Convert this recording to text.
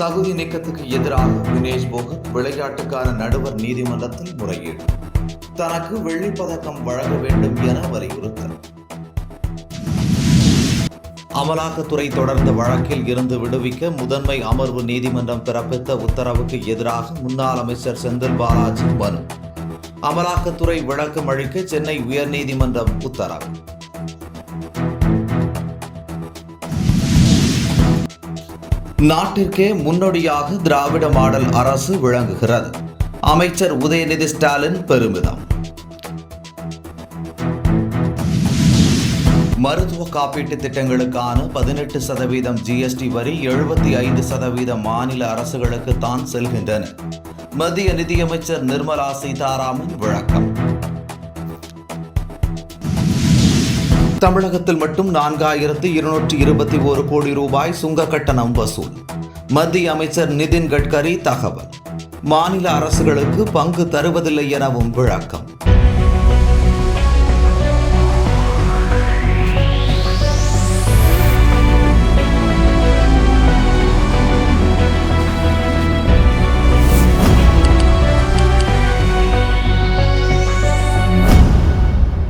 தகுதி நீக்கத்துக்கு எதிராக வினேஷ் போகத் விளையாட்டுக்கான நடுவர் நீதிமன்றத்தில் முறையீடு. தனக்கு வெள்ளிப் பதக்கம் வழங்க வேண்டும் என வலியுறுத்தல். அமலாக்கத்துறை தொடர்ந்த வழக்கில் இருந்து விடுவிக்க முதன்மை அமர்வு நீதிமன்றம் பிறப்பித்த உத்தரவுக்கு எதிராக முன்னாள் அமைச்சர் செந்தில் பாலாஜி மனு. அமலாக்கத்துறை விளக்கம் அளிக்க சென்னை உயர்நீதிமன்றம் உத்தரவு. நாட்டிற்கே முன்னோடியாக திராவிட மாடல் அரசு விளங்குகிறது. அமைச்சர் உதயநிதி ஸ்டாலின் பெருமிதம். மருத்துவ காப்பீட்டு திட்டங்களுக்கான 18% GST வரி 75% மாநில அரசுகளுக்கு தான் செல்கின்றன. மத்திய நிதியமைச்சர் நிர்மலா சீதாராமன் விளக்கம். தமிழகத்தில் மட்டும் 4221 கோடி ரூபாய் சுங்க கட்டணம் வசூல். மத்திய அமைச்சர் நிதின் கட்கரி தகவல். மாநில அரசுகளுக்கு பங்கு தருவதில்லை எனவும் விளக்கம்.